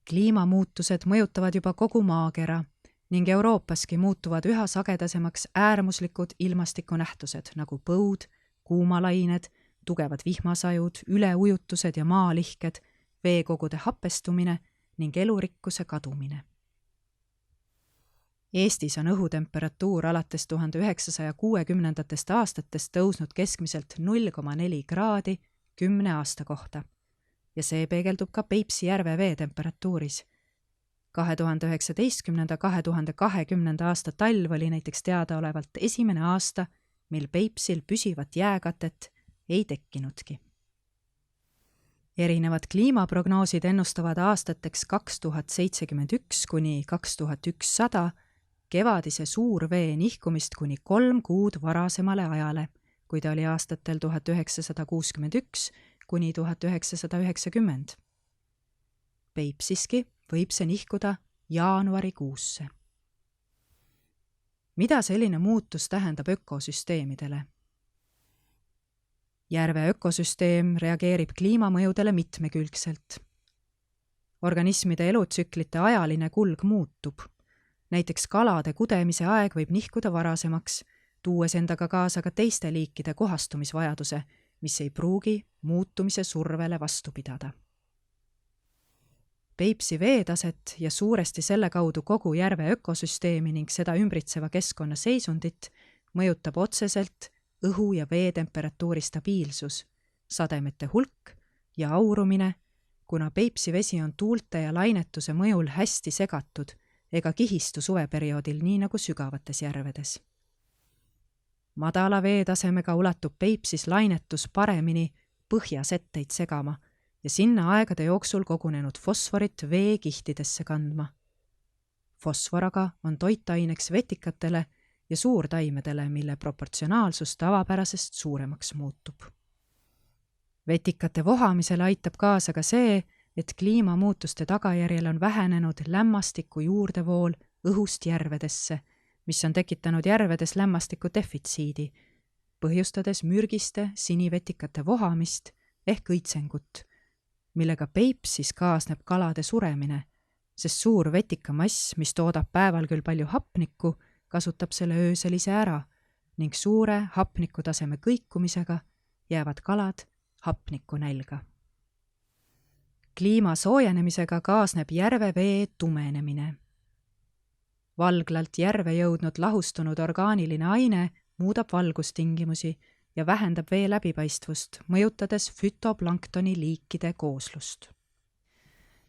Kliimamuutused mõjutavad juba kogu maakera ning Euroopaski muutuvad üha sagedasemaks äärmuslikud ilmastikunähtused nagu põud, kuumalained, tugevad vihmasajud, üleujutused ja maalihked, veekogude hapestumine ning elurikkuse kadumine. Eestis on õhutemperatuur alates 1960. aastatest tõusnud keskmiselt 0,4 kraadi 10 aasta kohta ja see peegeldub ka Peipsi järve veetemperatuuris. 2019-2020 aasta talv oli näiteks teadaolevalt esimene aasta, mil Peipsil püsivat jääkatet ei tekkinudki. Erinevad kliimaprognoosid ennustavad aastateks 2071 kuni 2100 kevadise suurvee nihkumist kuni 3 kuud varasemale ajale, kui ta oli aastatel 1961 kuni 1990. Peipsiski võib see nihkuda jaanuarikuusse. Mida selline muutus tähendab ökosüsteemidele? Järve ökosüsteem reageerib kliimamõjudele mitmekülgselt. Organismide elutsüklite ajaline kulg muutub. Näiteks kalade kudemise aeg võib nihkuda varasemaks, tuues endaga kaasa ka teiste liikide kohastumisvajaduse, mis ei pruugi muutumise survele vastu pidada. Peipsi veetaset ja suuresti selle kaudu kogu järve ökosüsteemi ning seda ümbritseva keskkonna seisundit mõjutab otseselt õhu- ja veetemperatuuri stabiilsus, sademete hulk ja aurumine, kuna Peipsi vesi on tuulte ja lainetuse mõjul hästi segatud ega kihistu suveperioodil nii nagu sügavates järvedes. Madala veetasemega ulatub Peipsis lainetus paremini põhjasetteid segama ja sinna aegade jooksul kogunenud fosforit veekihtidesse kandma. Fosfor aga on toitaineks vetikatele ja suurtaimedele, mille proportsionaalsus tavapärasest suuremaks muutub. Vetikate vohamisele aitab kaasa ka see, et kliimamuutuste tagajärjel on vähenenud lämmastiku juurdevool õhust järvedesse, mis on tekitanud järvedes lämmastiku defitsiidi, põhjustades mürgiste sinivetikate vohamist ehk õitsengut, millega Peipsis kaasneb kalade suremine, sest suur vetikamass, mis toodab päeval küll palju hapnikku, kasutab selle ööselise ära ning suure hapnikutaseme kõikumisega jäävad kalad hapniku nälga. Kliima soojenemisega kaasneb järvevee tumenemine. Valglalt järve jõudnud lahustunud orgaaniline aine muudab valgustingimusi ja vähendab vee läbipaistvust, mõjutades fütoplanktoni liikide kooslust.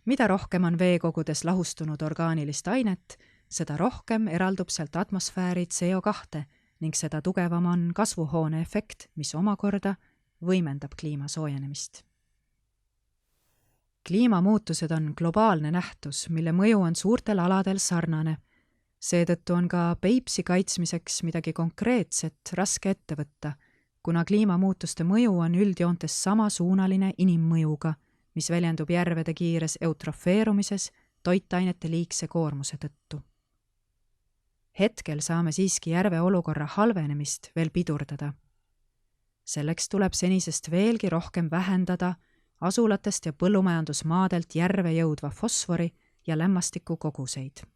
Mida rohkem on veekogudes lahustunud orgaanilist ainet, seda rohkem eraldub sealt atmosfääri CO2 ning seda tugevam on kasvuhoone efekt, mis omakorda võimendab kliima soojenemist. Kliimamuutused on globaalne nähtus, mille mõju on suurtel aladel sarnane. Seetõttu on ka Peipsi kaitsmiseks midagi konkreetset raske ette võtta, kuna kliimamuutuste mõju on üldjoontes samasuunaline inimmõjuga, mis väljendub järvede kiires eutrofeerumises toitainete liigse koormuse tõttu. Hetkel saame siiski järve olukorra halvenemist veel pidurdada. Selleks tuleb senisest veelgi rohkem vähendada asulatest ja põllumajandusmaadelt järve jõudva fosfori ja lämmastiku koguseid.